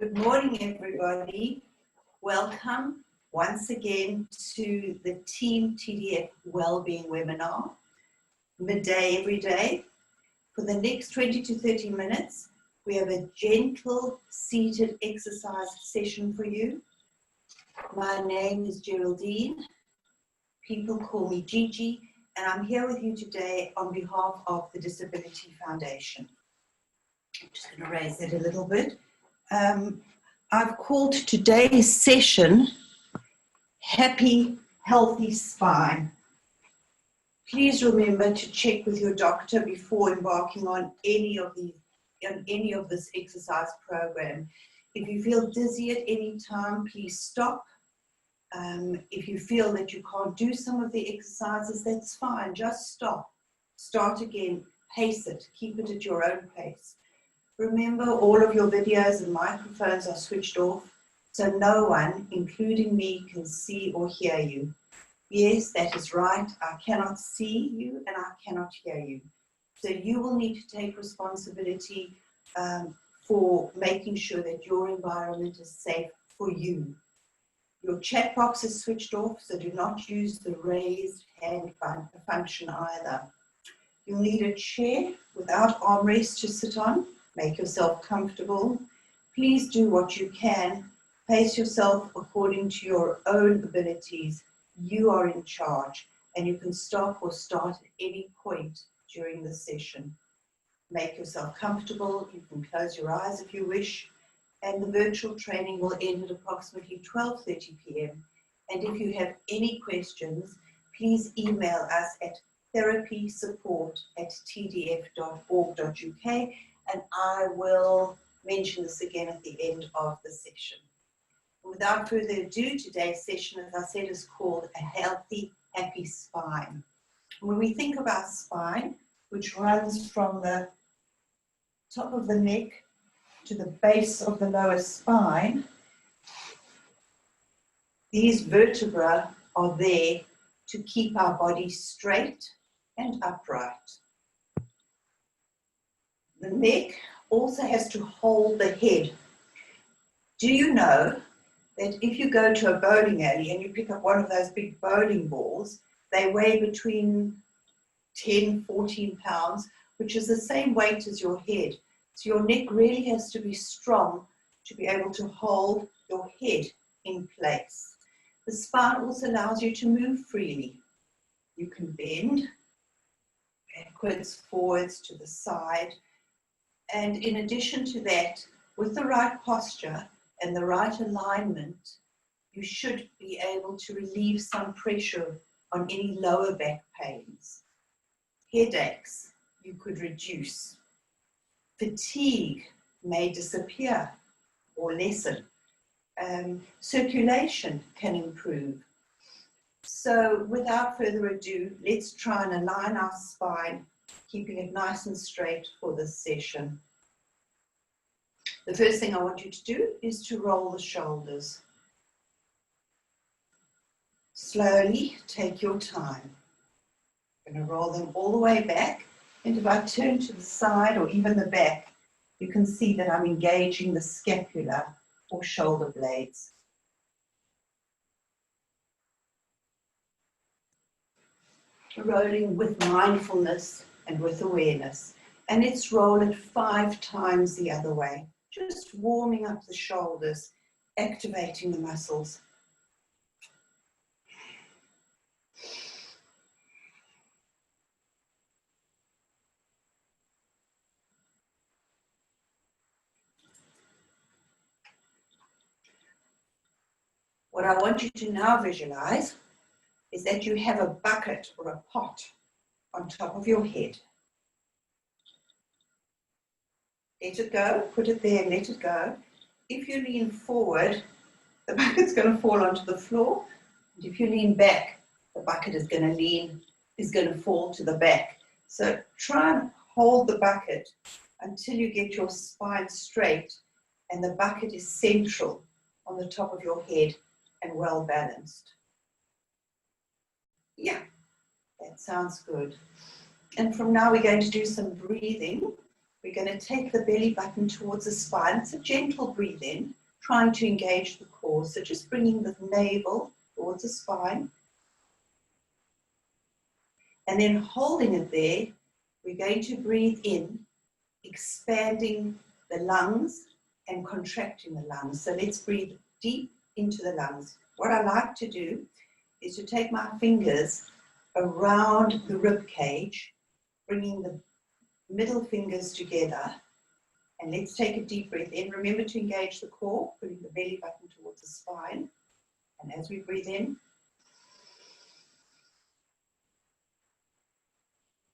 Good morning, everybody. Welcome once again to the Team TDF Wellbeing Webinar, midday every day. For the next 20 to 30 minutes, we have a gentle seated exercise session for you. My name is Geraldine. People call me Gigi, and I'm here with you today on behalf of the Disability Foundation. I'm just going to raise it a little bit. I've called today's session Happy, Healthy Spine. Please remember to check with your doctor before embarking on any of this exercise program. If you feel dizzy at any time, please stop. If you feel that you can't do some of the exercises, that's fine. Just stop. Start again. Pace it. Keep it at your own pace. Remember, all of your videos and microphones are switched off, so no one, including me, can see or hear you. Yes, that is right. I cannot see you and I cannot hear you. So you will need to take responsibility for making sure that your environment is safe for you. Your chat box is switched off, so do not use the raised hand function either. You'll need a chair without armrest to sit on. Make yourself comfortable. Please do what you can. Pace yourself according to your own abilities. You are in charge, and you can stop or start at any point during the session. Make yourself comfortable. You can close your eyes if you wish, and the virtual training will end at approximately 12:30 p.m. And if you have any questions, please email us at therapysupport@tdf.org.uk, and I will mention this again at the end of the session. Without further ado, today's session, as I said, is called A Healthy, Happy Spine. When we think of our spine, which runs from the top of the neck to the base of the lower spine, these vertebrae are there to keep our body straight and upright. The neck also has to hold the head. Do you know that if you go to a bowling alley and you pick up one of those big bowling balls, they weigh between 10, 14 pounds, which is the same weight as your head. So your neck really has to be strong to be able to hold your head in place. The spine also allows you to move freely. You can bend backwards, forwards, to the side. And in addition to that, with the right posture and the right alignment, you should be able to relieve some pressure on any lower back pains. Headaches, you could reduce. Fatigue may disappear or lessen. Circulation can improve. So without further ado, let's try and align our spine, keeping it nice and straight for this session. The first thing I want you to do is to roll the shoulders. Slowly, take your time. I'm going to roll them all the way back, and if I turn to the side or even the back, you can see that I'm engaging the scapula or shoulder blades. Rolling with mindfulness and with awareness. And let's roll it 5 times the other way. Just warming up the shoulders, activating the muscles. What I want you to now visualize is that you have a bucket or a pot on top of your head. Let it go, put it there and let it go. If you lean forward, the bucket's going to fall onto the floor. And if you lean back, the bucket is going to fall to the back. So try and hold the bucket until you get your spine straight and the bucket is central on the top of your head and well balanced. Yeah, that sounds good. And from now we're going to do some breathing. We're going to take the belly button towards the spine. It's a gentle breathe in, trying to engage the core. So just bringing the navel towards the spine. And then holding it there, we're going to breathe in, expanding the lungs and contracting the lungs. So let's breathe deep into the lungs. What I like to do is to take my fingers around the rib cage, bringing the middle fingers together. And let's take a deep breath in. Remember to engage the core, putting the belly button towards the spine. And as we breathe in,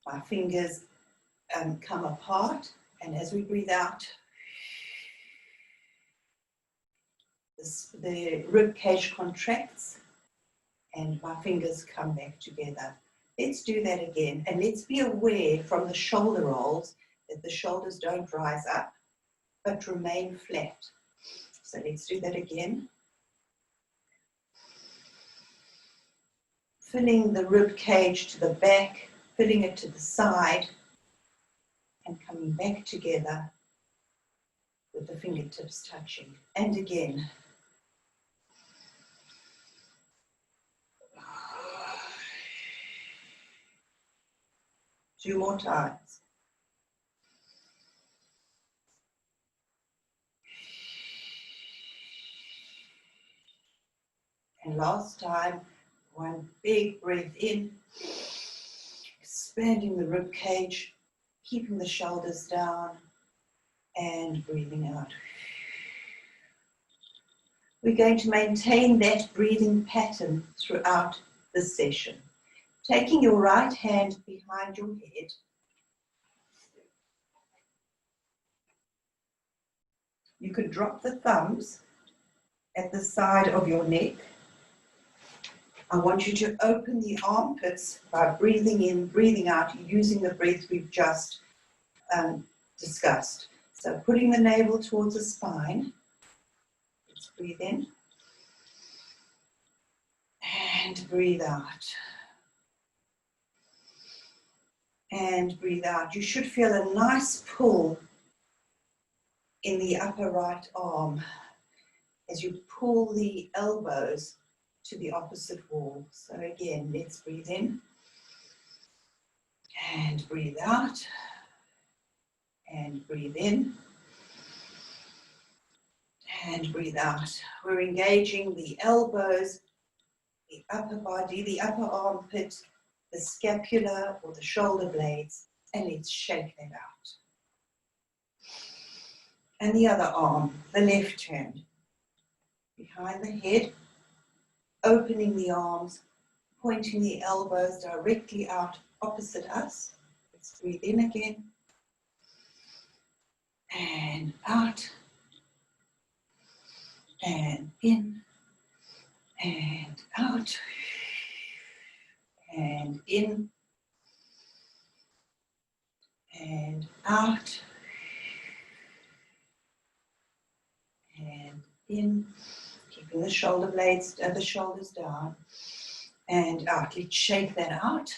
my fingers come apart. And as we breathe out, the rib cage contracts and my fingers come back together. Let's do that again. And let's be aware from the shoulder rolls that the shoulders don't rise up, but remain flat. So let's do that again. Filling the rib cage to the back, filling it to the side, and coming back together with the fingertips touching. And again. 2 more times. And last time, 1 big breath in, expanding the rib cage, keeping the shoulders down, and breathing out. We're going to maintain that breathing pattern throughout this session. Taking your right hand behind your head, you could drop the thumbs at the side of your neck. I want you to open the armpits by breathing in, breathing out, using the breath we've just discussed. So putting the navel towards the spine. Let's breathe in. And breathe out. And breathe out. You should feel a nice pull in the upper right arm as you pull the elbows to the opposite wall. So again, let's breathe in and breathe out and breathe in and breathe out. We're engaging the elbows, the upper body, the upper armpit, the scapula or the shoulder blades, and let's shake that out. And the other arm, the left hand, behind the head, opening the arms, pointing the elbows directly out opposite us. Let's breathe in again. And out. And in. And out. And in. And out. And in. Keeping the shoulder blades, the shoulders down. And out. Let's shake that out.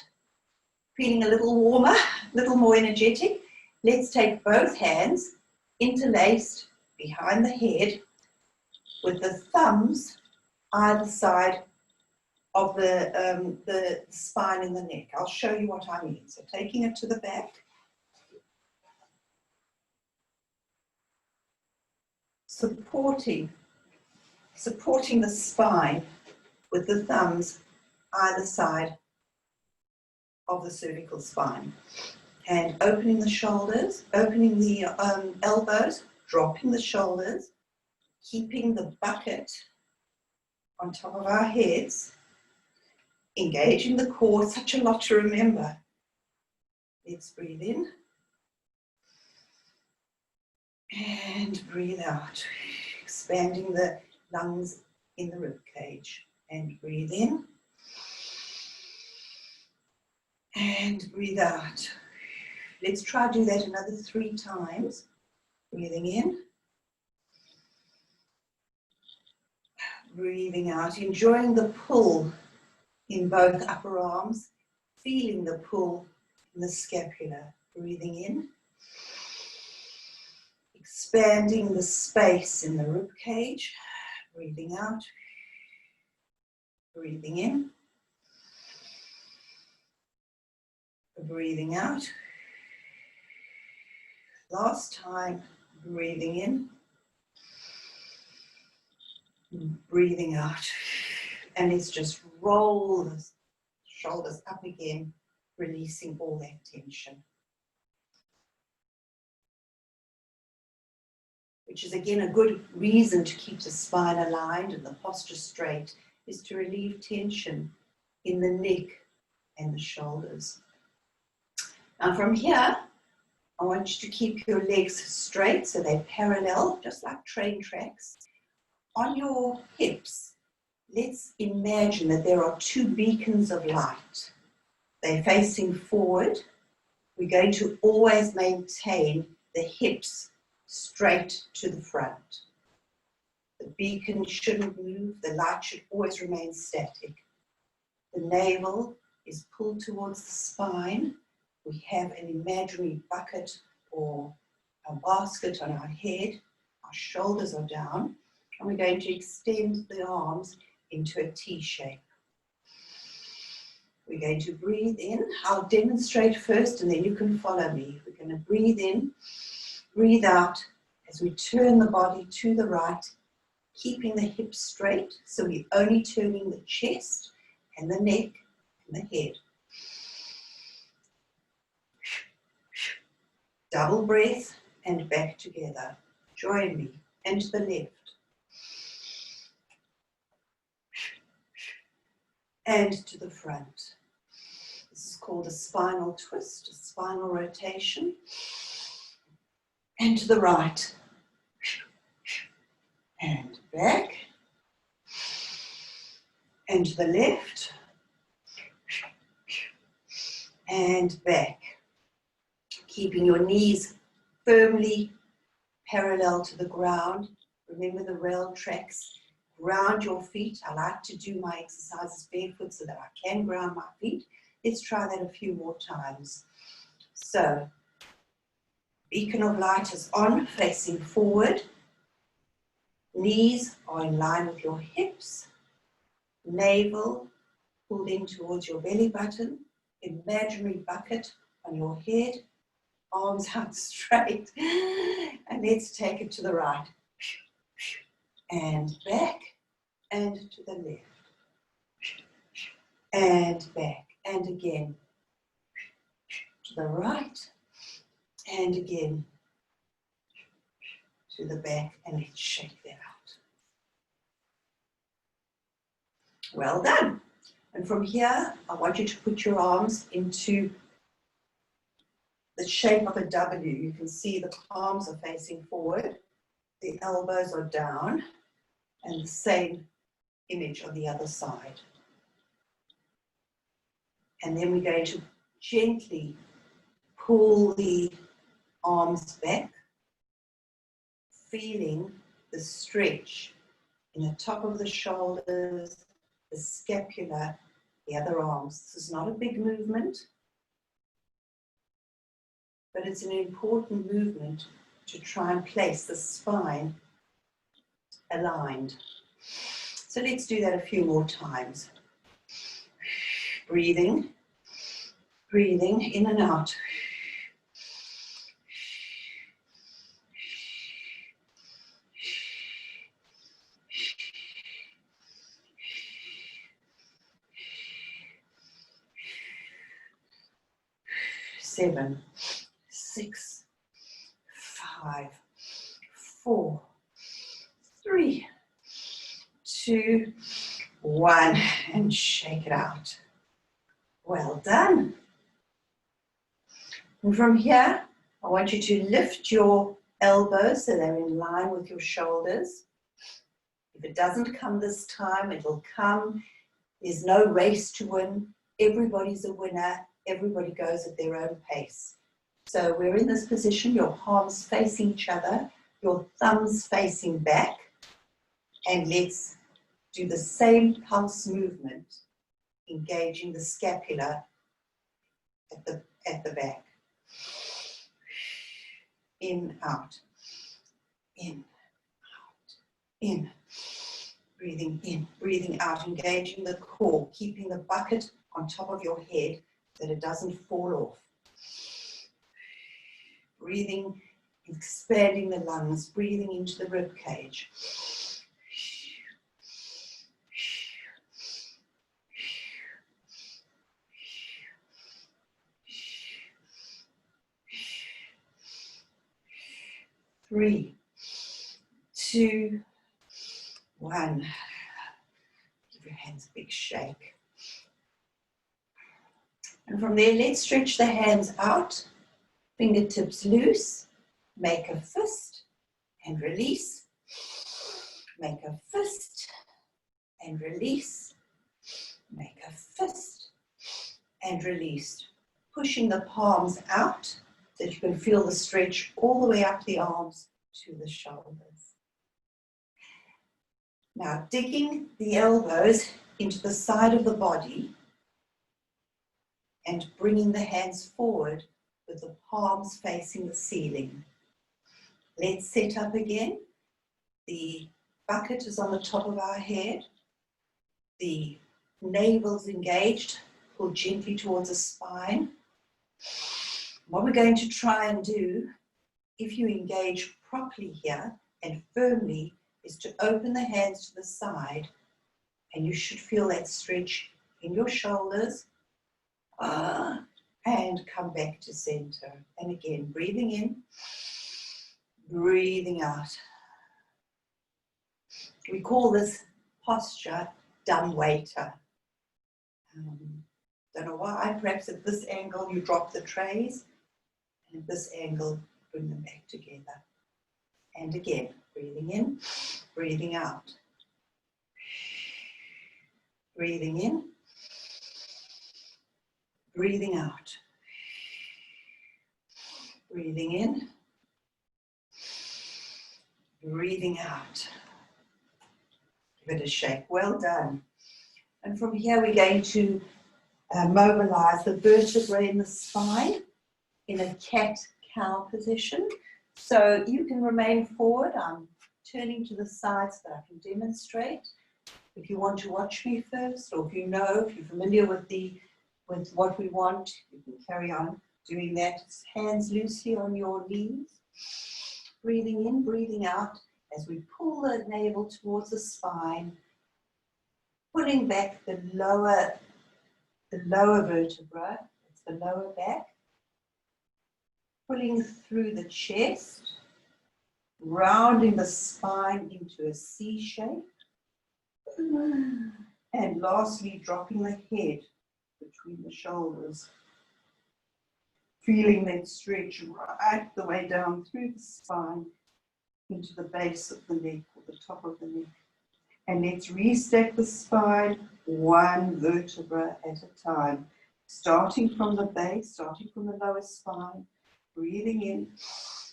Feeling a little warmer, a little more energetic. Let's take both hands interlaced behind the head with the thumbs either side of the spine and the neck. I'll show you what I mean. So taking it to the back. Supporting the spine with the thumbs either side of the cervical spine. And opening the shoulders, opening the elbows, dropping the shoulders, keeping the bucket on top of our heads, engaging the core, such a lot to remember. Let's breathe in. And breathe out, expanding the lungs in the rib cage. And breathe in. And breathe out. Let's try to do that another 3 times. Breathing in. Breathing out, enjoying the pull in both upper arms, feeling the pull in the scapula. Breathing in. Expanding the space in the rib cage, breathing out, breathing in, breathing out. Last time, breathing in, breathing out. And let's just roll the shoulders up again, releasing all that tension. Which is again a good reason to keep the spine aligned and the posture straight, is to relieve tension in the neck and the shoulders. Now from here, I want you to keep your legs straight so they're parallel, just like train tracks. On your hips, let's imagine that there are two beacons of light. They're facing forward. We're going to always maintain the hips straight to the front. The beacon shouldn't move. The light should always remain static. The navel is pulled towards the spine. We have an imaginary bucket or a basket on our head. Our shoulders are down. And we're going to extend the arms into a T shape. We're going to breathe in. I'll demonstrate first and then you can follow me. We're going to breathe in, breathe out as we turn the body to the right, keeping the hips straight. So we're only turning the chest and the neck and the head. Double breath and back together. Join me. And to the left. And to the front. This is called a spinal twist, a spinal rotation. And to the right. And back. And to the left. And back. Keeping your knees firmly parallel to the ground. Remember the rail tracks. Ground your feet. I like to do my exercises barefoot so that I can ground my feet. Let's try that a few more times. So, beacon of light is on, facing forward. Knees are in line with your hips. Navel pulled in towards your belly button. Imaginary bucket on your head. Arms out straight. And let's take it to the right. And back. And to the left. And back. And again. To the right. And again. To the back. And let's shake that out. Well done. And from here, I want you to put your arms into the shape of a W. You can see the palms are facing forward, the elbows are down, and the same image on the other side. And then we're going to gently pull the arms back, feeling the stretch in the top of the shoulders, the scapula, the other arms. This is not a big movement, but it's an important movement to try and place the spine aligned. So let's do that a few more times. Breathing, breathing in and out. Seven, 6, 5, 4, 3, 2, 1, and shake it out. Well done. And from here, I want you to lift your elbows so they're in line with your shoulders. If it doesn't come this time, it'll come. There's no race to win. Everybody's a winner. Everybody goes at their own pace. So we're in this position, your palms facing each other, your thumbs facing back, and let's do the same pulse movement, engaging the scapula at the back. In, out. in, out, in. Breathing in, breathing out, engaging the core, keeping the bucket on top of your head so that it doesn't fall off. Breathing, expanding the lungs, breathing into the rib cage. 3, 2, 1. Give your hands a big shake. And from there, let's stretch the hands out, fingertips loose, make a fist and release. Make a fist and release. Make a fist and release. Pushing the palms out so that you can feel the stretch all the way up the arms to the shoulders. Now digging the elbows into the side of the body and bringing the hands forward with the palms facing the ceiling. Let's set up again. The bucket is on the top of our head. The navel's engaged, pull gently towards the spine. What we're going to try and do, if you engage properly here and firmly, is to open the hands to the side, and you should feel that stretch in your shoulders, and come back to center. And again, breathing in, breathing out. We call this posture dumb waiter. Don't know why, perhaps at this angle you drop the trays, and at this angle bring them back together. And again, breathing in, breathing out. Breathing in, breathing out. Breathing in, breathing out. Give it a shake. Well done. And from here we're going to mobilize the vertebrae in the spine in a cat-cow position. So you can remain forward. I'm turning to the side so that I can demonstrate. If you want to watch me first, or if you're familiar with what we want, you can carry on doing that. Hands loosely on your knees. Breathing in, breathing out as we pull the navel towards the spine, pulling back the lower vertebra, it's the lower back, pulling through the chest, rounding the spine into a C shape, and lastly dropping the head between the shoulders, feeling that stretch right the way down through the spine into the base of the neck or the top of the neck. And let's restack the spine one vertebra at a time, starting from the base, starting from the lower spine, breathing in,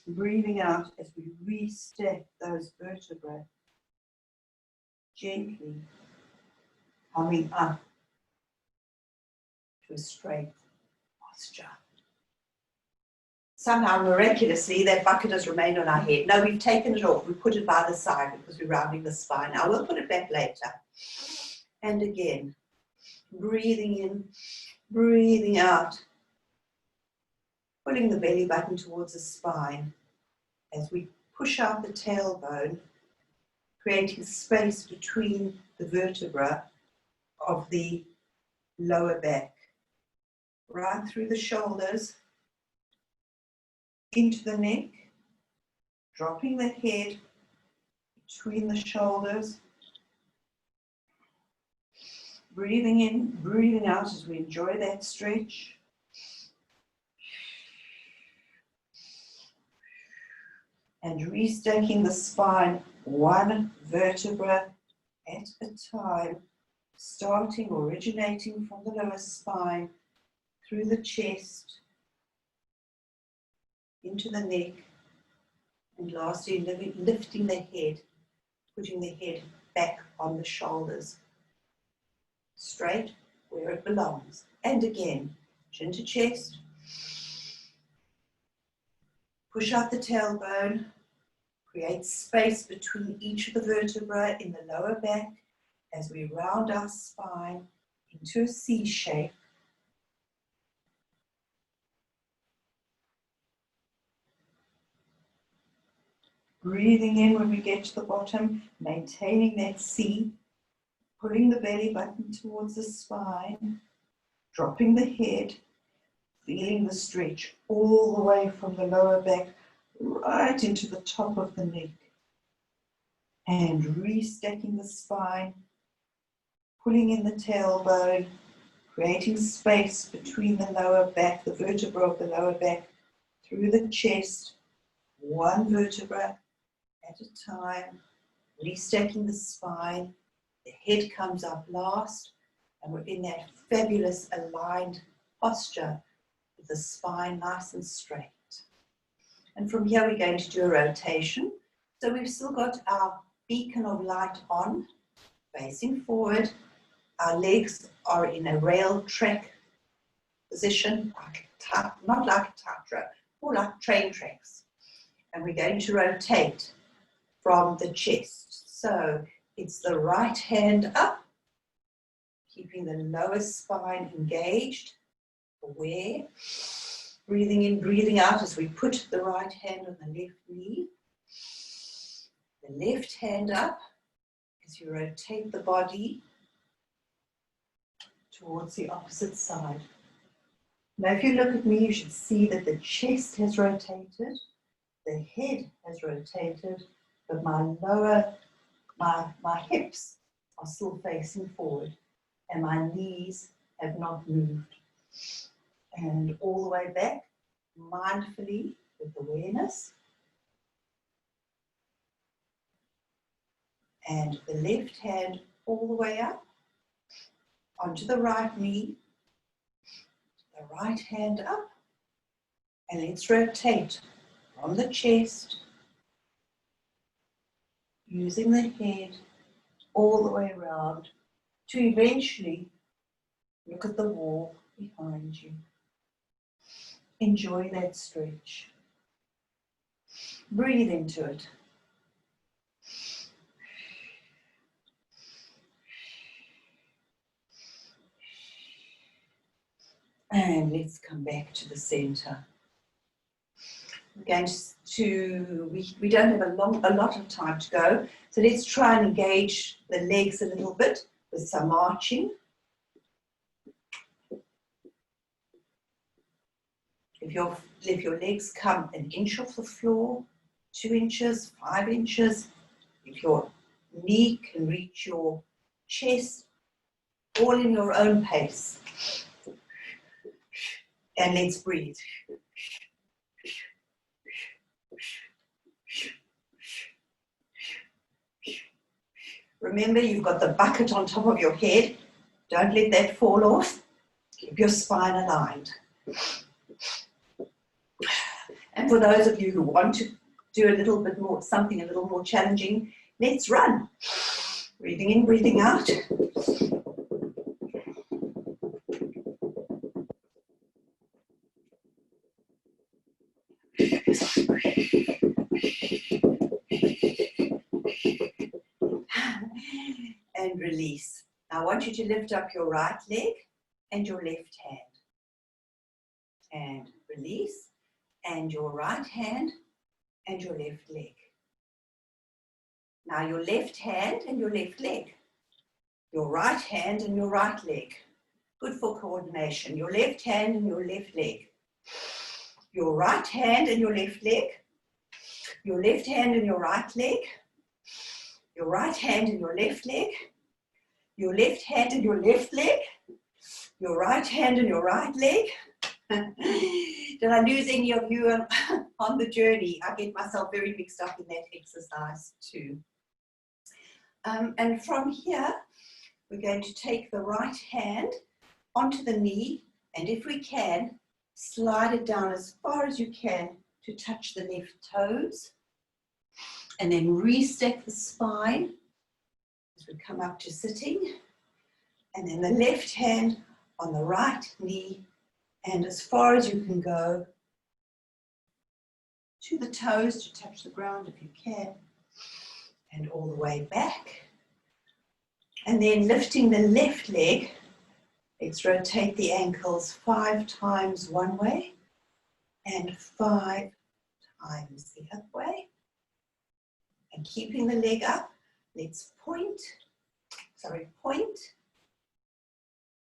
breathing out as we restack those vertebrae, gently coming up to a straight posture. Somehow, miraculously, that bucket has remained on our head. No, we've taken it off. We put it by the side because we're rounding the spine. Now, we'll put it back later. And again, breathing in, breathing out, pulling the belly button towards the spine as we push out the tailbone, creating space between the vertebra of the lower back, right through the shoulders, into the neck, dropping the head between the shoulders, breathing in, breathing out as we enjoy that stretch. And restacking the spine one vertebra at a time, starting, originating from the lower spine, through the chest, into the neck, and lastly lifting the head, putting the head back on the shoulders, straight where it belongs. And again, chin to chest, push out the tailbone, Create space between each of the vertebrae in the lower back as we round our spine into a C shape. Breathing in when we get to the bottom, maintaining that C, pulling the belly button towards the spine, dropping the head, feeling the stretch all the way from the lower back right into the top of the neck. And restacking the spine, pulling in the tailbone, creating space between the lower back, the vertebra of the lower back, through the chest, one vertebra at a time, restacking the spine. The head comes up last, and we're in that fabulous aligned posture with the spine nice and straight. And from here we're going to do a rotation. So we've still got our beacon of light on, facing forward. Our legs are in a rail track position, not like a tightrope, more like train tracks. And we're going to rotate from the chest. So it's the right hand up, keeping the lower spine engaged, aware. Breathing in, breathing out as we put the right hand on the left knee. The left hand up as you rotate the body towards the opposite side. Now if you look at me, you should see that the chest has rotated, the head has rotated, but my hips are still facing forward and my knees have not moved. And all the way back, mindfully with awareness. And the left hand all the way up onto the right knee, the right hand up, and let's rotate from the chest, using the head all the way around to eventually look at the wall behind you. Enjoy that stretch. Breathe into it. And let's come back to the center. We're going to, we don't have a lot of time to go, so let's try and engage the legs a little bit with some arching. If your legs come an inch off the floor, 2 inches, 5 inches, if your knee can reach your chest, all in your own pace. And let's breathe. Remember, you've got the bucket on top of your head. Don't let that fall off. Keep your spine aligned. And for those of you who want to do a little bit more, something a little more challenging, let's run. Breathing in, breathing out. And release. Now I want you to lift up your right leg and your left hand. And release. And your right hand and your left leg. Now your left hand and your left leg. Your right hand and your right leg. Good for coordination. Your left hand and your left leg. Your right hand and your left leg. Your left hand and your right leg. Your right hand and your left leg. Your left hand and your left leg. Your right hand and your right leg. Did I lose any of you on the journey? I get myself very mixed up in that exercise too. And from here, we're going to take the right hand onto the knee, and if we can, slide it down as far as you can to touch the left toes, and then restack the spine as we come up to sitting, and then the left hand on the right knee, and as far as you can go to the toes to touch the ground if you can, and all the way back. And then lifting the left leg, let's rotate the ankles 5 times one way and 5 times the other way. And keeping the leg up, let's point,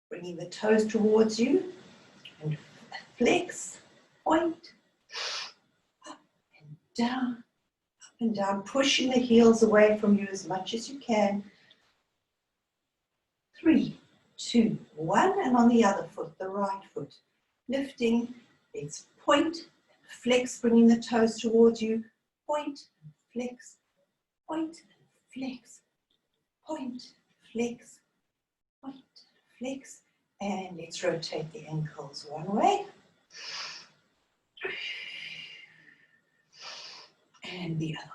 bringing the toes towards you, and flex, point, up and down, pushing the heels away from you as much as you can. 3, 2, 1, and on the other foot, the right foot, lifting, let's point, flex, bringing the toes towards you, point, flex, point, flex, point, flex, point, flex, and let's rotate the ankles one way and the other way.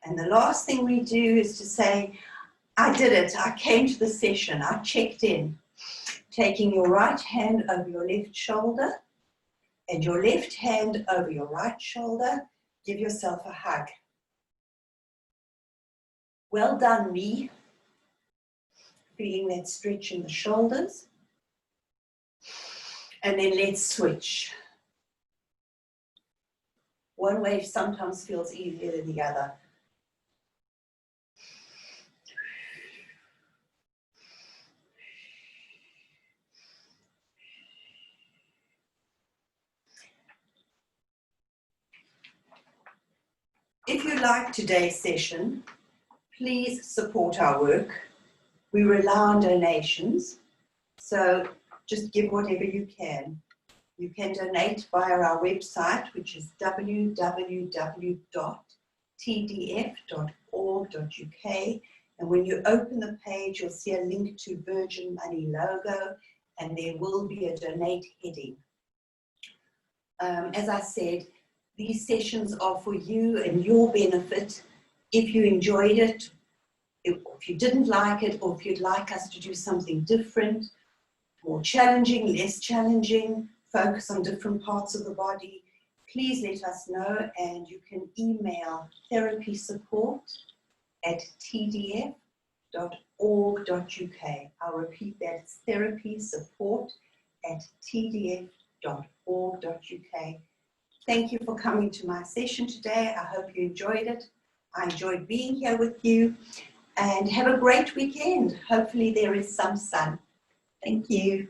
And the last thing we do is to say, I did it, I came to the session, I checked in. Taking your right hand over your left shoulder and your left hand over your right shoulder, give yourself a hug. Well done, me. Feeling that stretch in the shoulders. And then let's switch. One way sometimes feels easier than the other. If you like today's session, please support our work. We rely on donations, so just give whatever you can. You can donate via our website, which is www.tdf.org.uk, and when you open the page, you'll see a link to Virgin Money logo, and there will be a donate heading. As I said, these sessions are for you and your benefit. If you enjoyed it, if you didn't like it, or if you'd like us to do something different, more challenging, less challenging, focus on different parts of the body, please let us know, and you can email therapysupport@tdf.org.uk. I'll repeat that, it's therapysupport@tdf.org.uk. Thank you for coming to my session today. I hope you enjoyed it. I enjoyed being here with you, and have a great weekend. Hopefully there is some sun. Thank you.